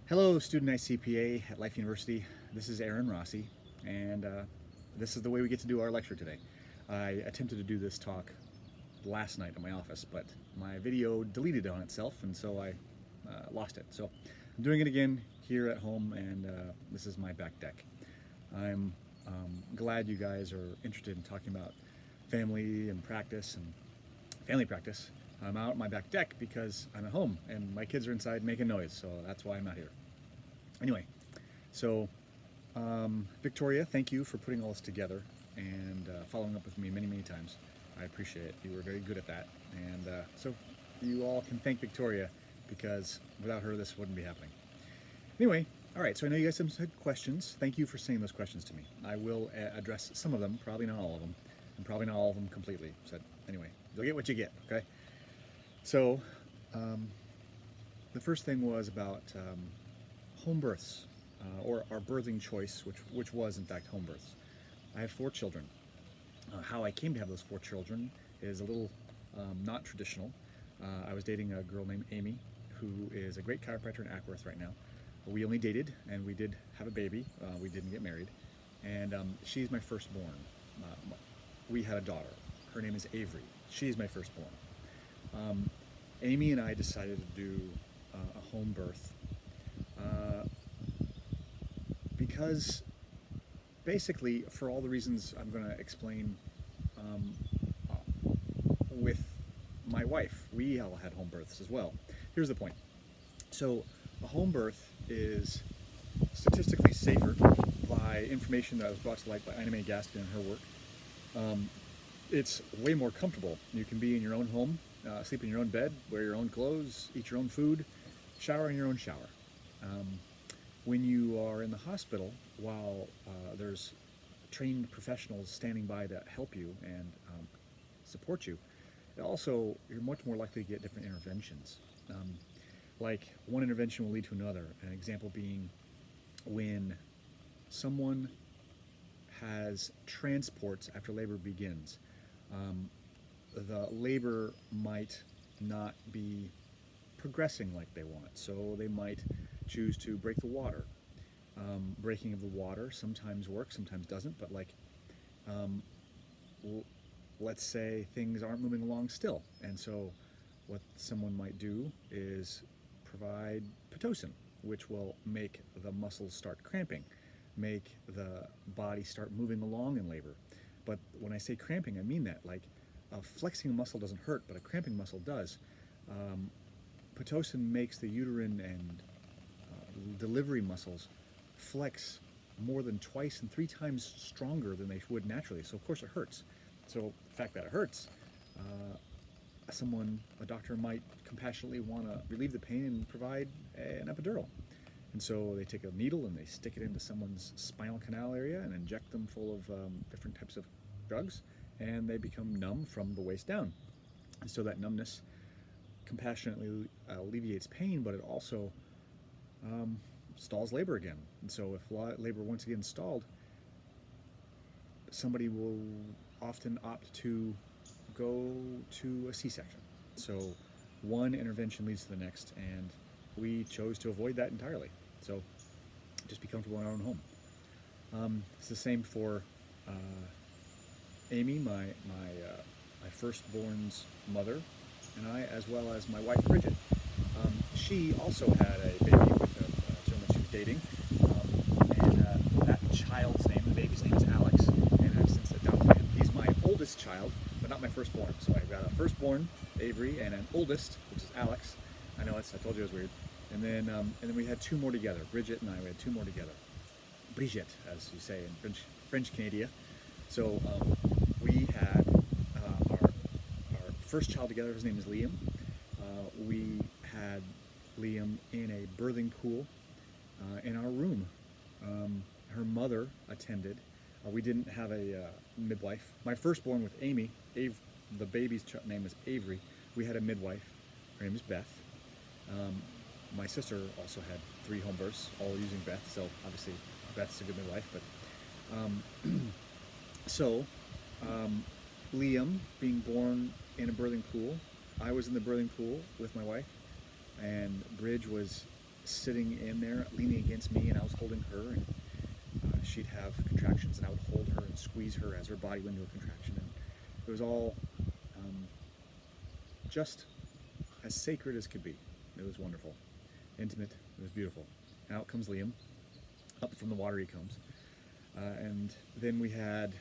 Hello, student ICPA at Life University. This is Aaron Rossi, and this is the way we get to do our lecture today. I attempted to do this talk last night at my office, but my video deleted on itself, and so I lost it. So I'm doing it again here at home, and this is my back deck. I'm glad you guys are interested in talking about family and practice and family practice. I'm out on my back deck because I'm at home and my kids are inside making noise, so that's why I'm not here. Anyway, so Victoria, thank you for putting all this together and following up with me many, many times. I appreciate it. You were very good at that. And so you all can thank Victoria because without her, this wouldn't be happening. Anyway, all right, so I know you guys have some questions. Thank you for sending those questions to me. I will address some of them, probably not all of them, and probably not all of them completely. So anyway, you'll get what you get, okay? So the first thing was about home births, or our birthing choice, which was in fact home births. I have 4 children. How I came to have those 4 children is a little not traditional. I was dating a girl named Amy, who is a great chiropractor in Ackworth right now. We only dated, and we did have a baby. We didn't get married, and she's my firstborn. We had a daughter. Her name is Avery. She's my firstborn. Amy and I decided to do a home birth because basically, for all the reasons I'm going to explain with my wife, we all had home births as well. Here's the point. So a home birth is statistically safer by information that was brought to light by Ina May Gaskin and her work. It's way more comfortable. You can be in your own home, sleep in your own bed, wear your own clothes, eat your own food, shower in your own shower. When you are in the hospital, while there's trained professionals standing by to help you and support you, also you're much more likely to get different interventions. Like one intervention will lead to another. An example being when someone has transports after labor begins. The labor might not be progressing like they want, so they might choose to break the water. Breaking of the water sometimes works, sometimes doesn't, but like let's say things aren't moving along still, and so what someone might do is provide Pitocin, which will make the muscles start cramping, make the body start moving along in labor. But when I say cramping, I mean that. Like, flexing a muscle doesn't hurt, but a cramping muscle does. Pitocin makes the uterine and delivery muscles flex more than twice and 3 times stronger than they would naturally. So of course it hurts. So the fact that it hurts, a doctor might compassionately want to relieve the pain and provide an epidural. And so they take a needle and they stick it into someone's spinal canal area and inject them full of different types of drugs, and they become numb from the waist down. And so that numbness compassionately alleviates pain, but it also stalls labor again. And so if labor once again stalled, somebody will often opt to go to a C-section. So one intervention leads to the next, and we chose to avoid that entirely. So just be comfortable in our own home. It's the same for Amy, my firstborn's mother, and I, as well as my wife Bridget. She also had a baby with a gentleman she was dating, and that child's name, the baby's name, is Alex, and I've since adopted him. He's my oldest child, but not my firstborn. So I've got a firstborn, Avery, and an oldest, which is Alex. I know I told you it was weird. And then we had 2 more together. Bridget and I, we had 2 more together. Brigitte, as you say in French Canada. So we had our first child together. His name is Liam. We had Liam in a birthing pool in our room. Her mother attended. We didn't have a midwife. My firstborn with Amy, the baby's name was Avery. We had a midwife. Her name is Beth. My sister also had 3 home births, all using Beth, so obviously Beth's a good midwife. But Liam being born in a birthing pool, I was in the birthing pool with my wife, and Bridge was sitting in there, leaning against me, and I was holding her, and she'd have contractions, and I would hold her and squeeze her as her body went into a contraction, and it was all just as sacred as could be. It was wonderful, intimate. It was beautiful. And out comes Liam. Up from the water he comes, and then we had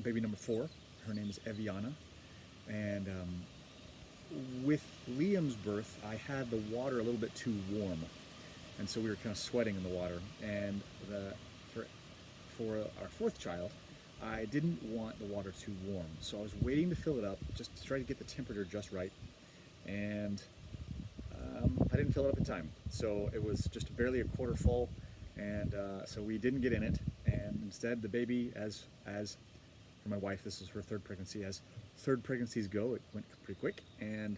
baby number 4. Her name is Eviana, and with Liam's birth, I had the water a little bit too warm, and so we were kind of sweating in the water. And for our 4th child, I didn't want the water too warm, so I was waiting to fill it up just to try to get the temperature just right, and I didn't fill it up in time, so it was just barely a quarter full, and so we didn't get in it. And instead, the baby, as for my wife, this is her 3rd pregnancy. As 3rd pregnancies go, it went pretty quick, and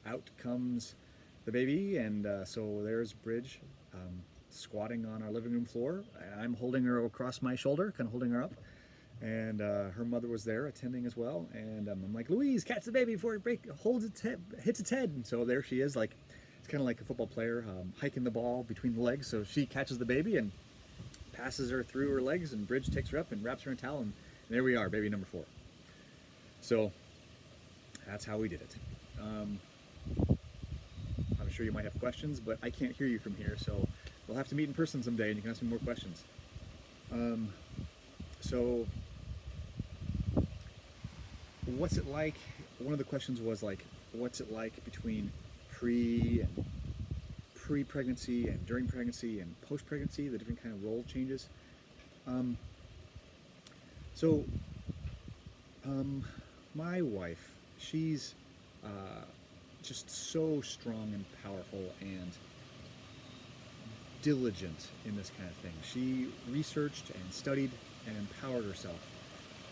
out comes the baby. And so there's Bridge squatting on our living room floor. I'm holding her across my shoulder, kind of holding her up, and her mother was there attending as well. And I'm like, Louise, catch the baby before it hits its head. And so there she is, like, it's kind of like a football player hiking the ball between the legs. So she catches the baby and passes her through her legs, and Bridge takes her up and wraps her in a towel, and there we are, baby number 4. So that's how we did it. I'm sure you might have questions, but I can't hear you from here, so we'll have to meet in person someday and you can ask me more questions. So what's it like? One of the questions was like, what's it like between pre-pregnancy and during pregnancy and post-pregnancy, the different kind of role changes. My wife, she's just so strong and powerful and diligent in this kind of thing. She researched and studied and empowered herself,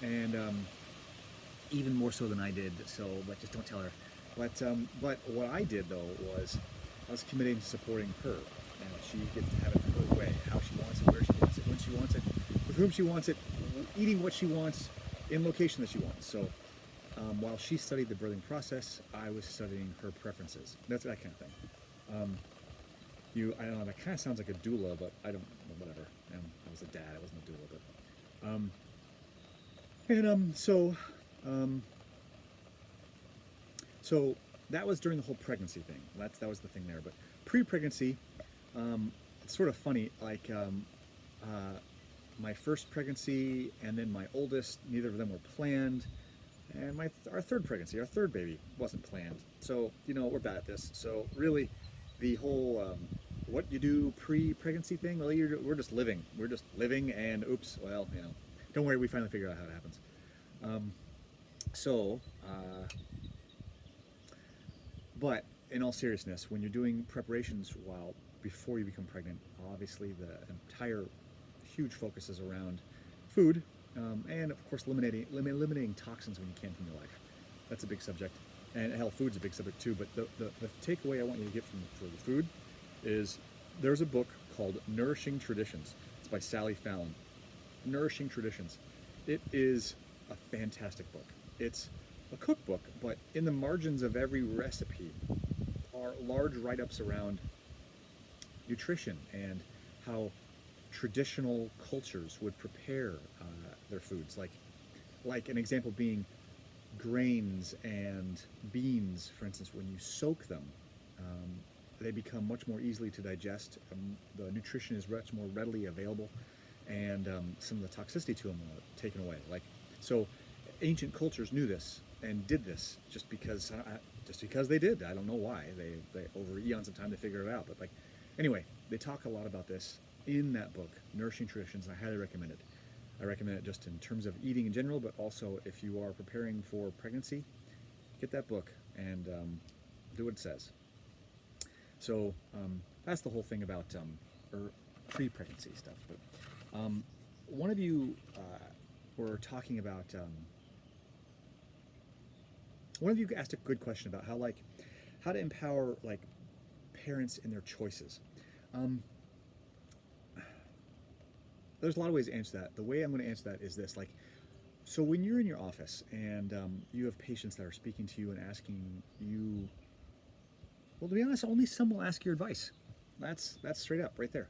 and even more so than I did. So, but just don't tell her. But what I did though was I was committing to supporting her, and she gets to have it her way, how she wants it, where she wants it, when she wants it, with whom she wants it, eating what she wants, in location that she wants. So while she studied the birthing process, I was studying her preferences. That's that kind of thing. I don't know, that kind of sounds like a doula, but I don't, whatever. I was a dad, I wasn't a doula, but. So that was during the whole pregnancy thing. That was the thing there. But pre-pregnancy, it's sort of funny, like my first pregnancy and then my oldest, neither of them were planned. And our 3rd pregnancy, our 3rd baby, wasn't planned. So, we're bad at this. So really, the whole what you do pre-pregnancy thing, well, we're just living. We're just living, and oops, well, don't worry, we finally figured out how it happens. But in all seriousness, when you're doing preparations before you become pregnant, obviously the entire huge focus is around food, and of course eliminating toxins when you can from your life. That's a big subject, and hell, food's a big subject too. But the takeaway I want you to get for the food is there's a book called Nourishing Traditions. It's by Sally Fallon. Nourishing Traditions. It is a fantastic book. It's a cookbook, but in the margins of every recipe are large write-ups around nutrition and how traditional cultures would prepare their foods. Like an example being grains and beans, for instance. When you soak them, they become much more easily to digest. The nutrition is much more readily available, and some of the toxicity to them are taken away. So ancient cultures knew this and did this just because they did. I don't know why. They over eons of time they figure it out. But anyway, they talk a lot about this in that book, Nourishing Traditions, and I highly recommend it. I recommend it just in terms of eating in general, but also if you are preparing for pregnancy, get that book and do what it says. So that's the whole thing about pre-pregnancy stuff. But one of you were talking about. One of you asked a good question about how to empower parents in their choices. There's a lot of ways to answer that. The way I'm going to answer that is this: so when you're in your office and you have patients that are speaking to you and asking you Well, to be honest, only some will ask your advice. That's straight up right there.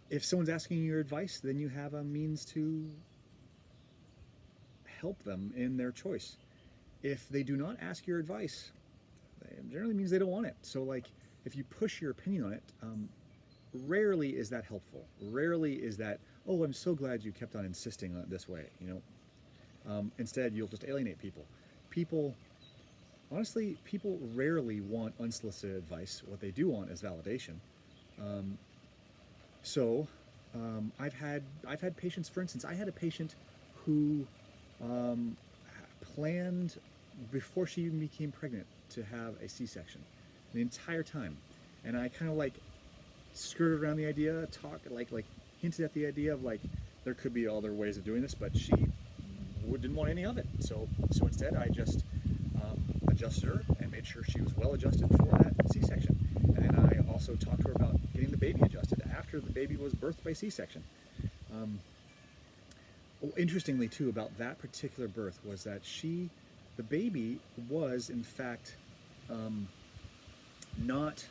If someone's asking your advice, then you have a means to help them in their choice. If they do not ask your advice, it generally means they don't want it. So, like, if you push your opinion on it, rarely is that helpful. Rarely is that, oh, I'm so glad you kept on insisting on it this way. Instead, you'll just alienate people. Honestly, people rarely want unsolicited advice. What they do want is validation. Um, so, I've had patients. For instance, I had a patient who um, planned before she even became pregnant to have a C-section the entire time, and I kind of like skirted around the idea, talked like hinted at the idea of like there could be other ways of doing this, but she didn't want any of it. So instead, I just adjusted her and made sure she was well adjusted for that C-section, and then I also talked to her about getting the baby adjusted after the baby was birthed by C-section. Interestingly, too, about that particular birth was that the baby was in fact not,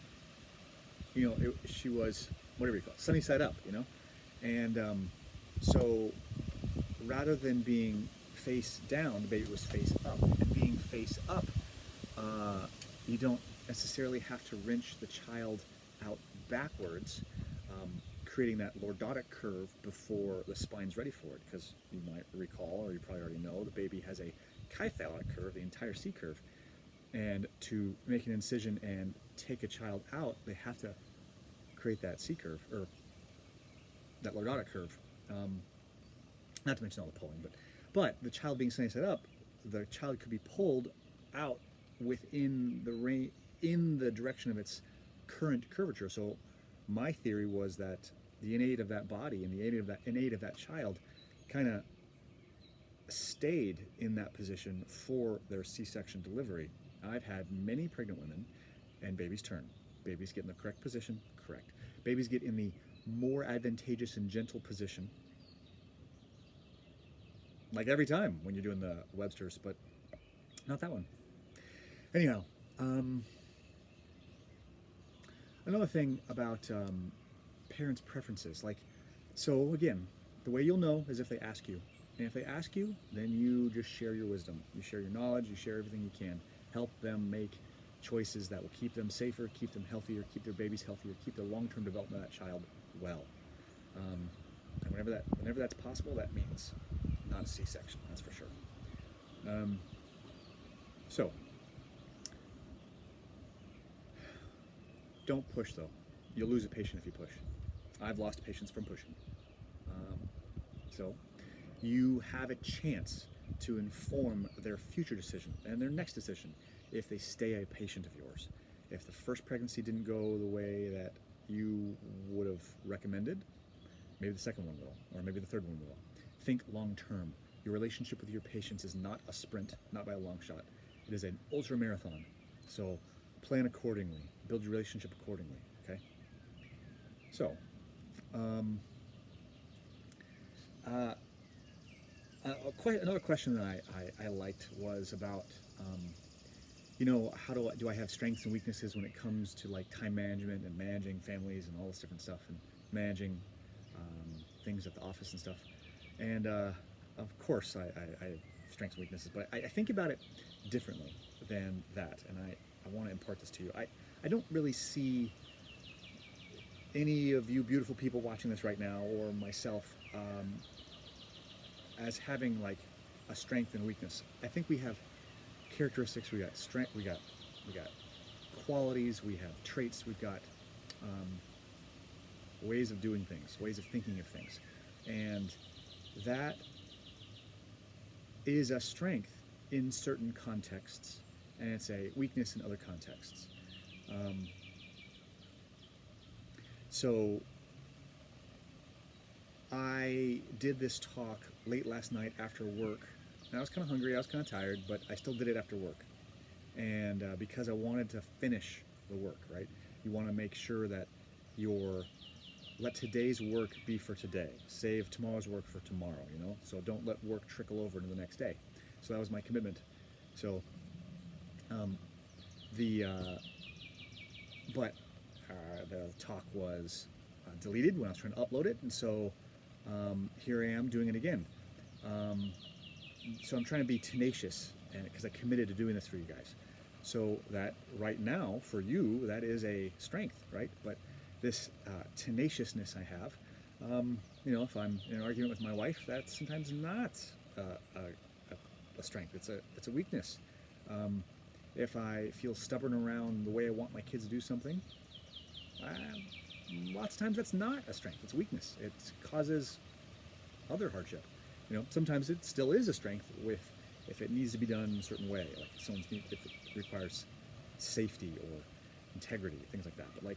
she was, whatever you call it, sunny side up, and so rather than being face down, the baby was face up, and being face up, you don't necessarily have to wrench the child out backwards, creating that lordotic curve before the spine's ready for it, because you might recall, or you probably already know, the baby has a kyphalic curve, the entire C curve, and to make an incision and take a child out, they have to create that C curve, or that lordotic curve. Not to mention all the pulling, but the child being sunny side up, the child could be pulled out within in the direction of its current curvature. So my theory was that the innate of that body and the innate of that child kind of stayed in that position for their C-section delivery. I've had many pregnant women, and babies turn. Babies get in the correct position, correct. Babies get in the more advantageous and gentle position, like every time when you're doing the Webster's, but not that one. Anyhow, another thing about parents' preferences, so again, the way you'll know is if they ask you. And if they ask you, then you just share your wisdom. You share your knowledge, you share everything you can. Help them make choices that will keep them safer, keep them healthier, keep their babies healthier, keep their long-term development of that child well. And whenever that's possible, that means not a C-section, that's for sure. So, don't push though. You'll lose a patient if you push. I've lost patients from pushing. So you have a chance to inform their future decision and their next decision if they stay a patient of yours. If the first pregnancy didn't go the way that you would have recommended, maybe the second one will, or maybe the third one will. Think long term. Your relationship with your patients is not a sprint, not by a long shot. It is an ultra marathon. So plan accordingly, build your relationship accordingly, okay? So, another question that I liked was about, how do I have strengths and weaknesses when it comes to like time management and managing families and all this different stuff, and managing things at the office and stuff. And of course, I have strengths and weaknesses, but I think about it differently than that, and I want to impart this to you. I don't really see any of you beautiful people watching this right now, or myself, as having like a strength and weakness. I think we have characteristics. We got strength. We got qualities. We have traits. We've got ways of doing things, ways of thinking of things, and that is a strength in certain contexts, and it's a weakness in other contexts. So I did this talk late last night after work, and I was kind of hungry, I was kind of tired, but I still did it after work. And because I wanted to finish the work, right? You want to make sure that let today's work be for today. Save tomorrow's work for tomorrow, So don't let work trickle over into the next day. So that was my commitment. So but the talk was deleted when I was trying to upload it, and so here I am doing it again. So I'm trying to be tenacious, and because I committed to doing this for you guys. So that right now, for you, that is a strength, right? But this tenaciousness I have, if I'm in an argument with my wife, that's sometimes not a strength. It's a weakness. If I feel stubborn around the way I want my kids to do something, lots of times that's not a strength. It's a weakness. It causes other hardship. Sometimes it still is a strength if it needs to be done in a certain way, like if it requires safety or integrity, things like that. But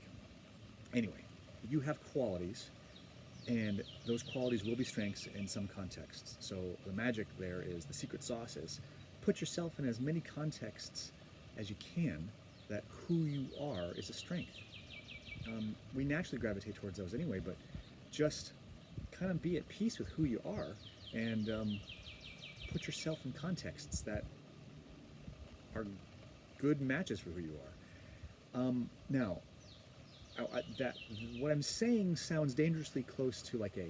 anyway, you have qualities, and those qualities will be strengths in some contexts. So the magic there is, the secret sauce is, put yourself in as many contexts as you can that who you are is a strength. We naturally gravitate towards those anyway, but just kind of be at peace with who you are, and put yourself in contexts that are good matches for who you are. Now, what I'm saying sounds dangerously close to like a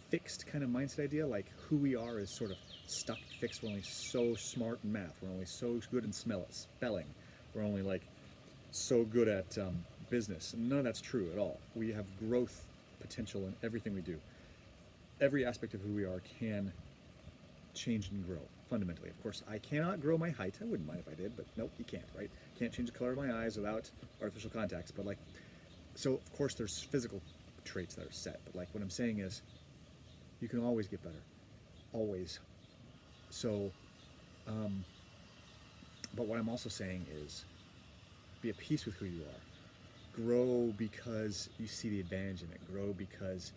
fixed kind of mindset idea, like who we are is sort of stuck, fixed. We're only so smart in math. We're only so good in spelling. We're only so good at business. None of that's true at all. We have growth potential in everything we do. Every aspect of who we are can change and grow, fundamentally. Of course, I cannot grow my height. I wouldn't mind if I did, but nope, you can't, right? Can't change the color of my eyes without artificial contacts. But so of course there's physical traits that are set. But what I'm saying is, you can always get better, always. So, but what I'm also saying is, be at peace with who you are. Grow because you see the advantage in it. Grow because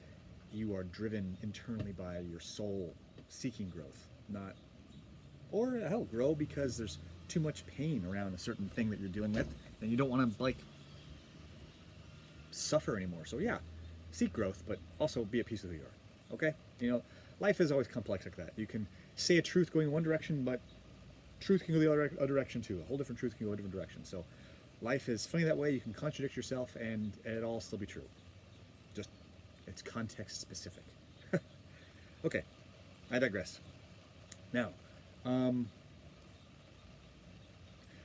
you are driven internally by your soul seeking growth, or hell, grow because there's too much pain around a certain thing that you're dealing with, and you don't want to suffer anymore. So yeah, seek growth, but also be at peace with who you are. Okay, life is always complex like that. You can say a truth going one direction, but truth can go the other direction too. A whole different truth can go a different direction. So life is funny that way. You can contradict yourself, and it all still be true. Just it's context specific. Okay, I digress. Now,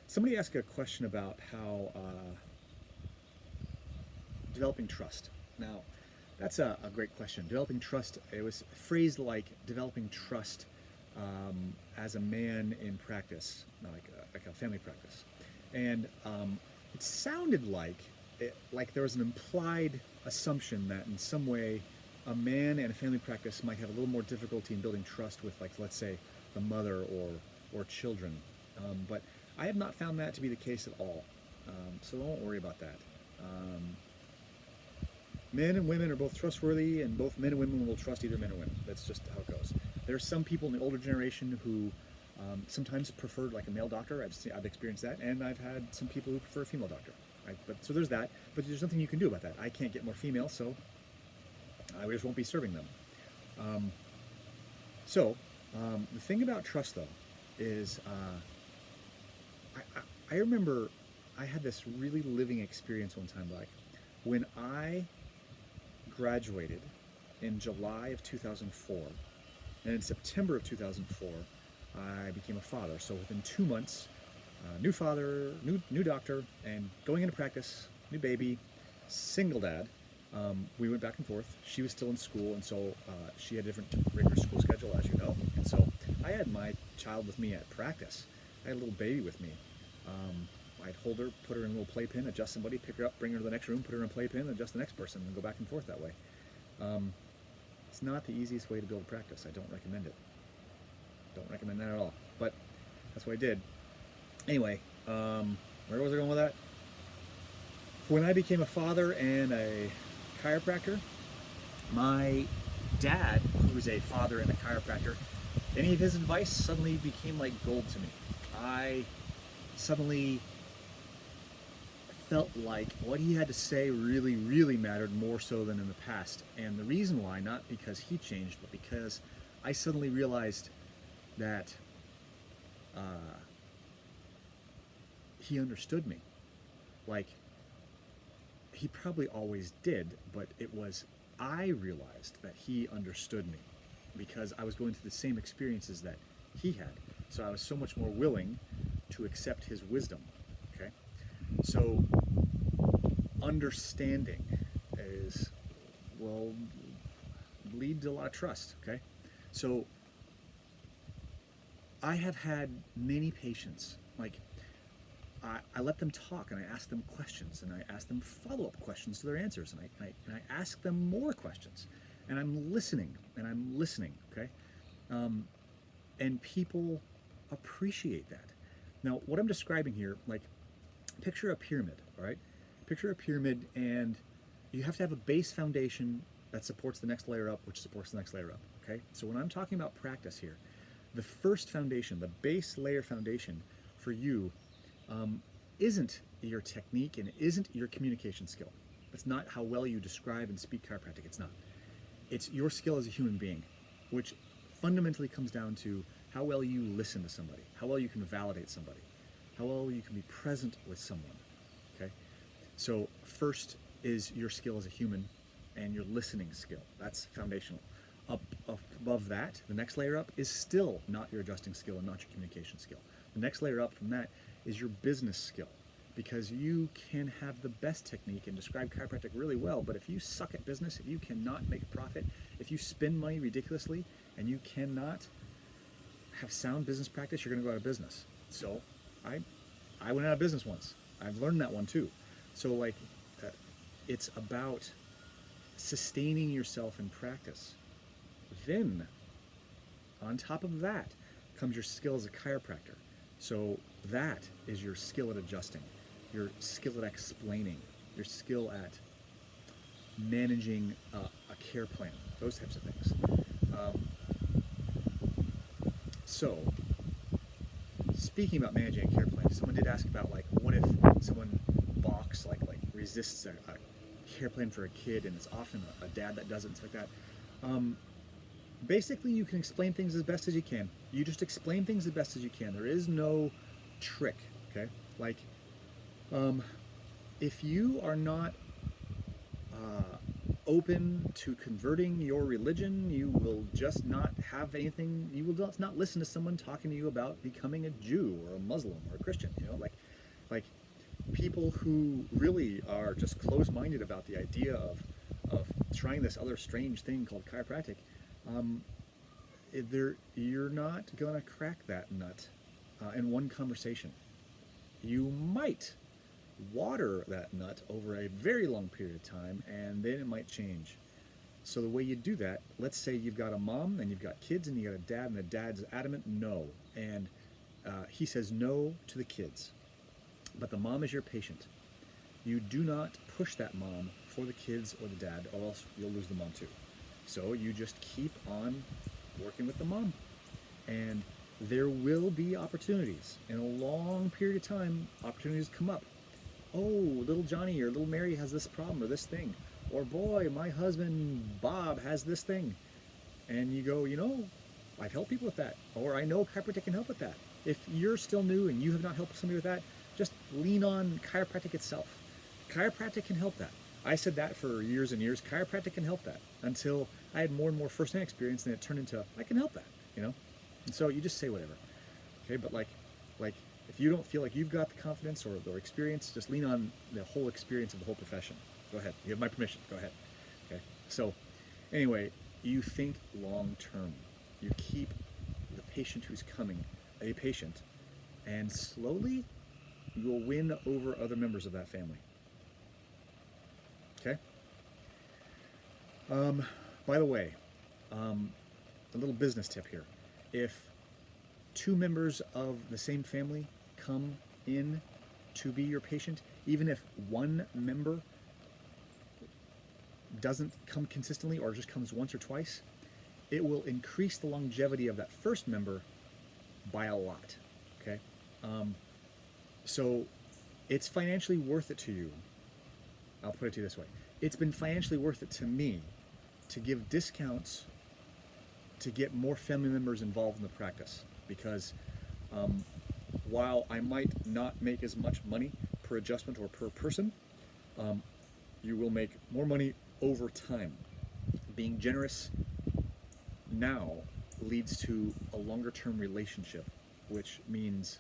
somebody asked a question about how developing trust. Now, that's a great question. Developing trust, it was phrased like developing trust as a man in practice, like a family practice. And it sounded like there was an implied assumption that in some way a man in a family practice might have a little more difficulty in building trust with, let's say, the mother or children. But I have not found that to be the case at all. So don't worry about that. Men and women are both trustworthy, and both men and women will trust either men or women. That's just how it goes. There are some people in the older generation who sometimes preferred a male doctor. I've experienced that, and I've had some people who prefer a female doctor. Right? So there's that, but there's nothing you can do about that. I can't get more female, so I just won't be serving them. The thing about trust, though, is I remember I had this really living experience one time, when I graduated in July of 2004, and in September of 2004, I became a father. So within 2 months, new father, new doctor, and going into practice, new baby, single dad. We went back and forth. She was still in school, and so she had a different rigorous school schedule, as you know. And so I had my child with me at practice. I had a little baby with me. I'd hold her, put her in a little playpen, adjust somebody, pick her up, bring her to the next room, put her in a playpen, adjust the next person, and go back and forth that way. It's not the easiest way to build practice. I don't recommend it. Don't recommend that at all. But that's what I did. Anyway, where was I going with that? When I became a father and a chiropractor, my dad, who was a father and a chiropractor, any of his advice suddenly became like gold to me. I suddenly felt like what he had to say really, really mattered more so than in the past. And the reason why, not because he changed, but because I suddenly realized that he understood me. he probably always did, but it was, I realized that he understood me because I was going through the same experiences that he had. So I was so much more willing to accept his wisdom. Okay? So understanding is, well, lead to a lot of trust. Okay? So I have had many patients, like I let them talk and I ask them questions and I ask them follow-up questions to their answers, and I ask them more questions, and I'm listening and I'm listening, okay? And people appreciate that. Now, what I'm describing here, like, picture a pyramid, all right? Picture a pyramid, and you have to have a base foundation that supports the next layer up, which supports the next layer up, okay? So when I'm talking about practice here, the first foundation, the base layer foundation for you isn't your technique and isn't your communication skill. It's not how well you describe and speak chiropractic. It's not. It's your skill as a human being, which fundamentally comes down to how well you listen to somebody, how well you can validate somebody, how well you can be present with someone. Okay? So first is your skill as a human and your listening skill. That's foundational. Up above that, the next layer up is still not your adjusting skill and not your communication skill. The next layer up from that is your business skill, because you can have the best technique and describe chiropractic really well, but if you suck at business, if you cannot make a profit, if you spend money ridiculously and you cannot have sound business practice, you're going to go out of business. So I went out of business once. I've learned that one too. So like it's about sustaining yourself in practice. Then on top of that comes your skill as a chiropractor. So that is your skill at adjusting, your skill at explaining, your skill at managing a care plan, those types of things. So speaking about managing a care plan, someone did ask about, like, what if someone balks, like resists a care plan for a kid, and it's often a dad that does it and stuff like that. Basically, you can explain things as best as you can. You just explain things as best as you can. There is no trick, okay? Like, if you are not open to converting your religion, you will just not have anything, you will just not listen to someone talking to you about becoming a Jew or a Muslim or a Christian, you know? Like people who really are just closed-minded about the idea of trying this other strange thing called chiropractic, you're not going to crack that nut in one conversation. You might water that nut over a very long period of time, and then it might change. So the way you do that, let's say you've got a mom and you've got kids and you got a dad, and the dad's adamant no, and he says no to the kids, but the mom is your patient. You do not push that mom for the kids or the dad, or else you'll lose the mom too. So you just keep on working with the mom, and there will be opportunities. In a long period of time, opportunities come up. Oh, little Johnny or little Mary has this problem or this thing. Or, boy, my husband Bob has this thing. And you go, you know, I've helped people with that. Or I know chiropractic can help with that. If you're still new and you have not helped somebody with that, just lean on chiropractic itself. Chiropractic can help that. I said that for years and years. Chiropractic can help that, until I had more and more first-hand experience, and it turned into, I can help that, you know? And so you just say whatever, okay? But like if you don't feel like you've got the confidence or experience, just lean on the whole experience of the whole profession. Go ahead. You have my permission. Go ahead. Okay? So anyway, you think long-term. You keep the patient who's coming a patient, and slowly you will win over other members of that family. Okay? By the way, a little business tip here. If two members of the same family come in to be your patient, even if one member doesn't come consistently or just comes once or twice, it will increase the longevity of that first member by a lot, okay? So it's financially worth it to you. I'll put it to you this way. It's been financially worth it to me to give discounts to get more family members involved in the practice, because while I might not make as much money per adjustment or per person, you will make more money over time. Being generous now leads to a longer term relationship, which means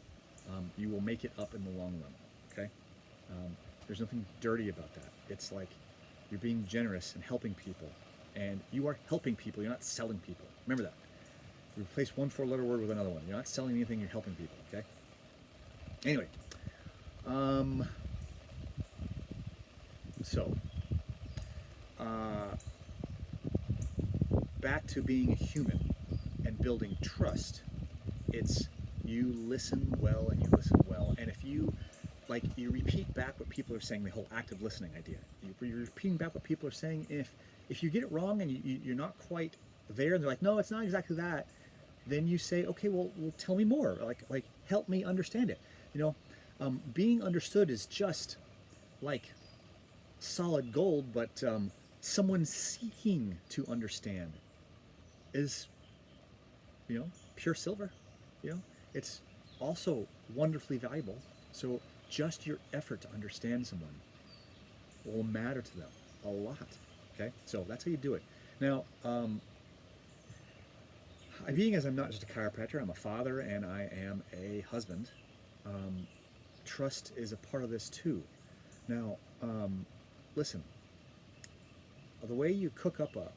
you will make it up in the long run. Okay? There's nothing dirty about that. It's like you're being generous and helping people, and you are helping people. You're not selling people. Remember that. You replace one four-letter word with another one. You're not selling anything. You're helping people. Okay? Anyway, so back to being a human and building trust. It's you listen well and you listen well, and if you you repeat back what people are saying, the whole active listening idea. You're repeating back what people are saying. If you get it wrong and you're not quite there, and they're like, no, it's not exactly that, then you say, okay, well tell me more. Like help me understand it. Being understood is just like solid gold, but someone seeking to understand is, pure silver. It's also wonderfly valuable. So just your effort to understand someone will matter to them a lot. Okay, so that's how you do it. Now, being as I'm not just a chiropractor, I'm a father and I am a husband. Trust is a part of this too. Now, listen, the way you cook up a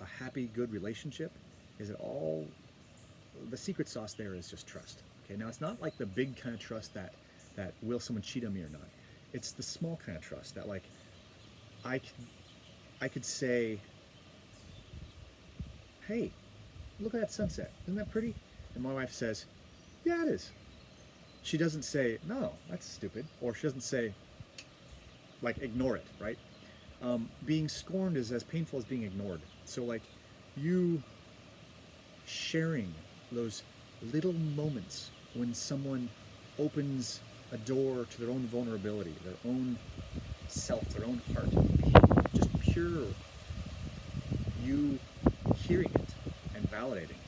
happy, good relationship is the secret sauce there is just trust. Okay, now it's not like the big kind of trust that will someone cheat on me or not. It's the small kind of trust that I could say, hey, look at that sunset. Isn't that pretty? And my wife says, yeah, it is. She doesn't say, no, that's stupid. Or she doesn't say, ignore it, right? Being scorned is as painful as being ignored. So you sharing those little moments when someone opens a door to their own vulnerability, their own self, their own heart, just pure, you hearing it and validating,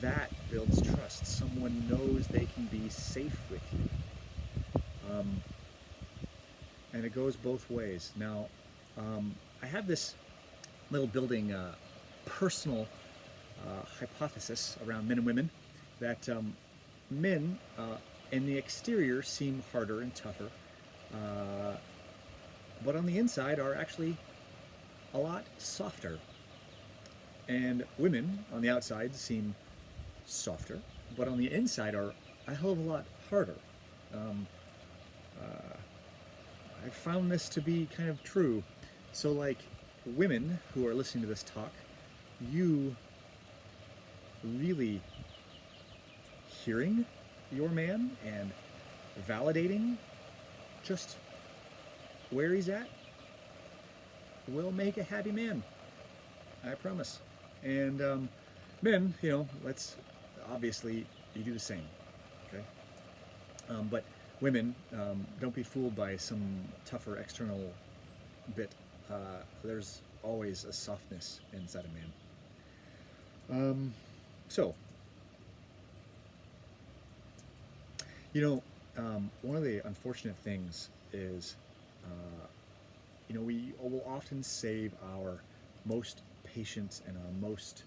that builds trust. Someone knows they can be safe with you. And it goes both ways. Now, I have this little building personal hypothesis around men and women that men in the exterior seem harder and tougher, but on the inside are actually a lot softer. And women on the outside seem softer, but on the inside are a hell of a lot harder. I found this to be kind of true. So women who are listening to this talk, you really hearing your man and validating just where he's at will make a happy man. I promise. And men, let's obviously you do the same. Okay. But women, don't be fooled by some tougher external bit. There's always a softness inside a man. So, one of the unfortunate things is, we will often save our most patient and our most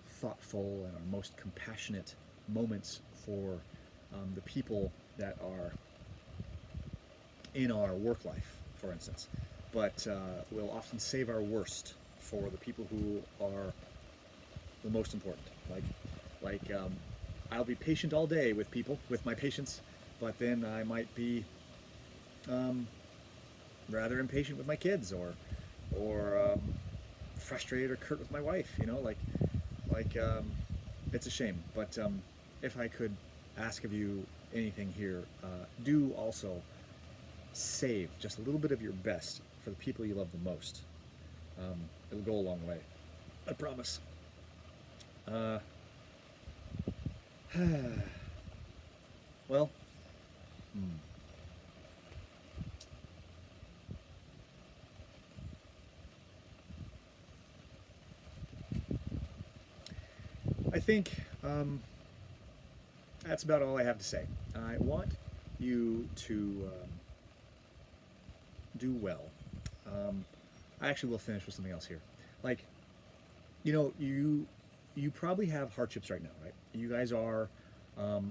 thoughtful and our most compassionate moments for the people that are in our work life, for instance. But we'll often save our worst for the people who are the most important. I'll be patient all day with people, with my patients, but then I might be rather impatient with my kids, or frustrated or curt with my wife. It's a shame. But if I could ask of you anything here, do also save just a little bit of your best for the people you love the most. It'll go a long way. I promise. Well, I think that's about all I have to say. I want you to do well. I actually will finish with something else here. Like, you know, you probably have hardships right now, right? You guys are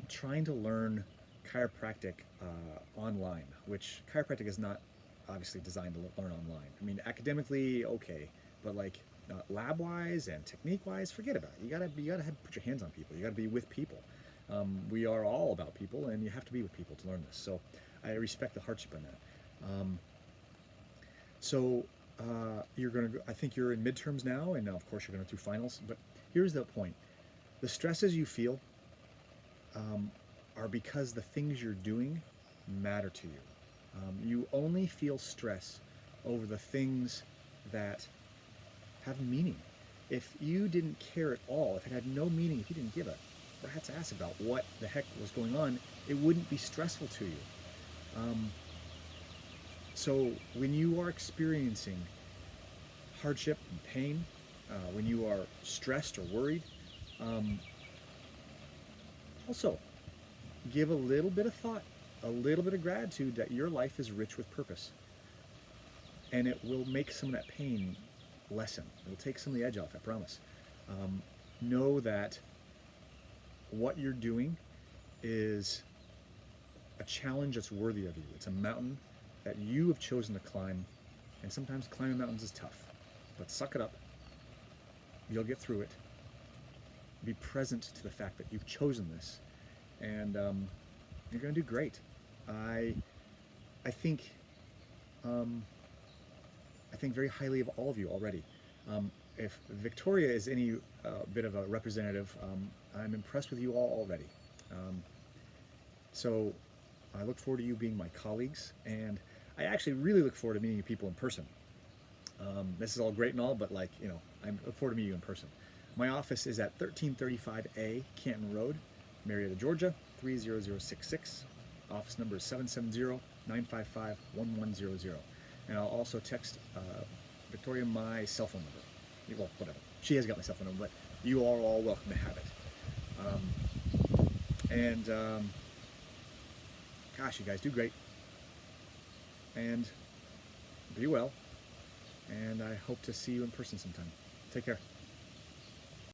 trying to learn chiropractic online, which chiropractic is not obviously designed to learn online. I mean, academically, okay, but like lab-wise and technique-wise, forget about it. You gotta put your hands on people. You gotta be with people. We are all about people, and you have to be with people to learn this. So I respect the hardship in that. So you're going to, I think you're in midterms now, and now of course you're going through finals. But here's the point: the stresses you feel are because the things you're doing matter to you. You only feel stress over the things that have meaning. If you didn't care at all, if it had no meaning, if you didn't give a rat's ass about what the heck was going on, it wouldn't be stressful to you. So when you are experiencing hardship and pain, when you are stressed or worried, also give a little bit of thought, a little bit of gratitude that your life is rich with purpose. And it will make some of that pain lessen. It will take some of the edge off, I promise. Know that what you're doing is a challenge that's worthy of you. It's a mountain that you have chosen to climb, and sometimes climbing mountains is tough, but suck it up. You'll get through it. Be present to the fact that you've chosen this, and you're going to do great. I think very highly of all of you already. If Victoria is any bit of a representative, I'm impressed with you all already. So I look forward to you being my colleagues, and I actually really look forward to meeting you people in person. This is all great and all, but like, you know, I look forward to meeting you in person. My office is at 1335A Canton Road, Marietta, Georgia, 30066. Office number is 770-955-1100. And I'll also text Victoria my cell phone number. Well, whatever. She has got my cell phone number, but you are all welcome to have it. Gosh, you guys do great. And be well. And I hope to see you in person sometime. Take care.